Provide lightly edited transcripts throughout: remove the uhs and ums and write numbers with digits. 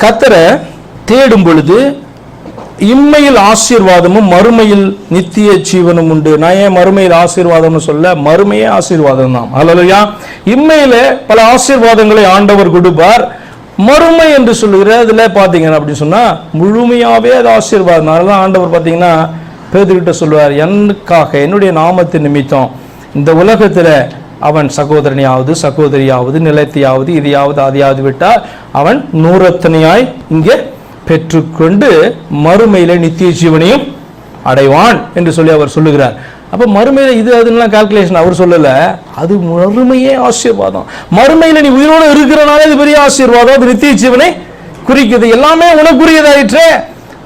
கர்த்தரை தேடும் பொழுது இம்மையில் ஆசீர்வாதமும் மறுமையில் நித்திய ஜீவனும் உண்டு. நான் ஏன் மறுமையில் ஆசீர்வாதம்னு சொல்ல, மறுமையே ஆசீர்வாதம் தான். அல்லேலூயா. இம்மையில பல ஆசீர்வாதங்களை ஆண்டவர் கொடுப்பார். மறுமை என்று சொல்லுகிறதுல பார்த்தீங்கன்னா அப்படின்னு சொன்னா முழுமையாவே அது ஆசீர்வாதம். அதனால ஆண்டவர் பார்த்தீங்கன்னா பேதுருகிட்ட சொல்லுவார், எனக்காக என்னுடைய நாமத்தின் நிமித்தம் இந்த உலகத்துல அவன் சகோதரனையாவது சகோதரியாவது நிலத்தையாவது இதையாவது அதையாவது விட்டால் அவன் நூறத்தனையாய் இங்கே பெற்றுக்கொண்டு மறுமையில நித்திய ஜீவனையும் அடைவான் என்று சொல்லி அவர் சொல்லுகிறார். அப்ப மறுமையில இது அதெல்லாம் கால்குலேஷன் அவர் சொல்லல, அது மறுமையே ஆசீர்வாதம். மறுமையில நீ உயிரோடு இருக்கிறனால இது பெரிய ஆசீர்வாதம், அது நித்திய ஜீவனை குறிக்குது, எல்லாமே உனக்குரியதாயிற்றே.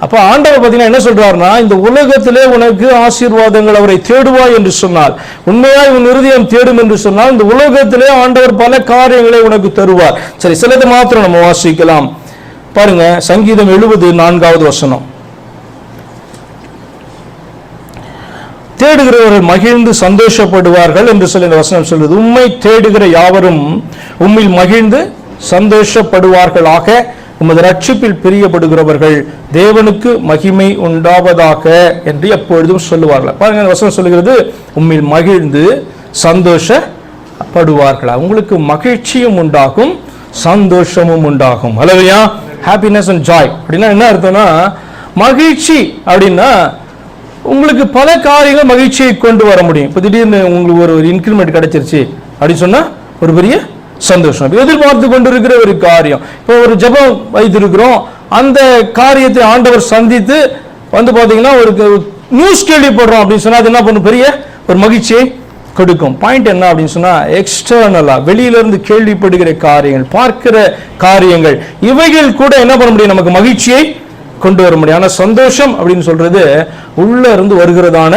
அப்ப ஆண்டவர் பார்த்தீங்கன்னா என்ன சொல்றாருன்னா, இந்த உலகத்திலே உனக்கு ஆசீர்வாதங்கள் அவரை தேடுவாய் என்று சொன்னால், உண்மையாய் உன் இருதயம் தேடும் என்று சொன்னால், இந்த உலகத்திலே ஆண்டவர் பல காரியங்களை உனக்கு தருவார். சரி, சிலது மாத்திரம் நம்ம வாசிக்கலாம் பாருங்க. சங்கீதம் 74வது வசனம். தேடுகிறவர்கள் மகிழ்ந்து சந்தோஷப்படுவார்கள் என்று சொல்லி இந்த வசனம் சொல்லுது. உம்மை தேடுகிற யாவரும் உம்மில் மகிழ்ந்து சந்தோஷப்படுவார்களாக. உமது ரட்சிப்பில் பிரியப்படுகிறவர்கள் தேவனுக்கு மகிமை உண்டாவதாக என்று எப்பொழுதும் சொல்லுவார்கள். பாருங்க, வசனம் சொல்லுகிறது உம்மில் மகிழ்ந்து சந்தோஷப்படுவார்களா. உங்களுக்கு மகிழ்ச்சியும் உண்டாகும் சந்தோஷமும் உண்டாகும். அல்லேலூயா. ஹாப்பினஸ் அண்ட் ஜாய் அப்படின்னா என்ன அர்த்தம்னா, மகிழ்ச்சி அப்படின்னா உங்களுக்கு பல காரியங்கள் மகிழ்ச்சியை கொண்டு வர முடியும். இப்போ திடீர்னு உங்களுக்கு ஒரு இன்க்ரிமெண்ட் கிடைச்சிருச்சு அப்படின்னு சொன்னா ஒரு பெரிய சந்தோஷம். எதிர்பார்த்து கொண்டிருக்கிற ஒரு காரியம், இப்போ ஒரு ஜெபம் வைத்திருக்கிறோம், அந்த காரியத்தை ஆண்டவர் சந்தித்து வந்து பார்த்தீங்கன்னா ஒரு நியூஸ் கேள்விப்படுறோம் அப்படின்னு சொன்னா அது என்ன பண்ணும், பெரிய ஒரு மகிழ்ச்சியை கொடுக்கும். பாயிண்ட் என்ன அப்படின்னு சொன்னா, எக்ஸ்டர்னலா வெளியிலிருந்து கேள்விப்படுகிற காரியங்கள், பார்க்கிற காரியங்கள், இவைகள் கூட என்ன பண்ண முடியும், நமக்கு மகிழ்ச்சியை கொண்டு வர முடியும். ஆனா சந்தோஷம் அப்படின்னு சொல்றது உள்ள இருந்து வருகிறதான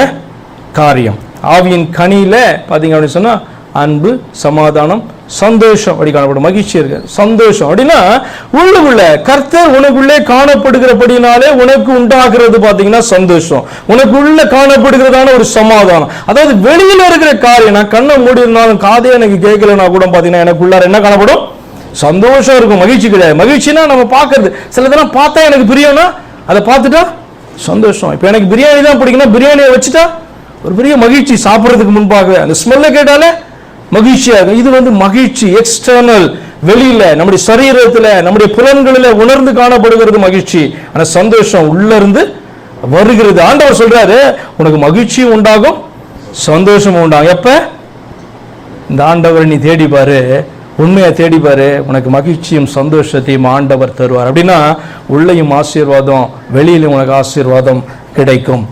காரியம். ஆவியின் கனியில பாத்தீங்க அப்படின்னு சொன்னா அன்பு, சமாதானம், சந்தோஷம் அப்படி காணப்படும். மகிழ்ச்சி இருக்கு, சந்தோஷம் அப்படின்னா உள்ளுக்குள்ள கர்த்தர் உனக்குள்ளே காணப்படுகிறபடினாலே உனக்கு உண்டாகிறது பாத்தீங்கன்னா சந்தோஷம், உனக்குள்ள காணப்படுகிறதான ஒரு சமாதானம். அதாவது வெளியில இருக்கிற காரியம், நான் கண்ணை மூடி இருந்தாலும் காதே எனக்கு கேட்கலன்னா கூட பாத்தீங்கன்னா எனக்குள்ளார என்ன காணப்படும், சந்தோஷம் இருக்கும், மகிழ்ச்சி கிடையாது. மகிழ்ச்சினா நம்ம பார்க்கறது, சிலதெல்லாம் பார்த்தா எனக்கு பிரியம்னா அதை பார்த்துட்டா சந்தோஷம். இப்போ எனக்கு பிரியாணி தான் பிடிக்கும்னா பிரியாணியை வச்சுட்டா ஒரு பெரிய மகிழ்ச்சி, சாப்பிட்றதுக்கு முன்பாக அந்த ஸ்மெல்ல கேட்டாலே மகிழ்ச்சியாக. இது வந்து மகிழ்ச்சி எக்ஸ்டர்னல், வெளியில நம்முடைய சரீரத்தில் நம்முடைய புலன்களில் உணர்ந்து காணப்படுகிறது மகிழ்ச்சி. ஆனா சந்தோஷம் உள்ள இருந்து வருகிறது. ஆண்டவர் சொல்றாரு உனக்கு மகிழ்ச்சியும் உண்டாகும் சந்தோஷமும் உண்டாகும். எப்ப இந்த ஆண்டவரை நீ தேடி பாரு, உண்மையை தேடி பாரு, உனக்கு மகிழ்ச்சியும் சந்தோஷத்தையும் ஆண்டவர் தருவார். அப்படின்னா உள்ளேயும் ஆசீர்வாதம், வெளியிலும் உனக்கு ஆசீர்வாதம் கிடைக்கும்.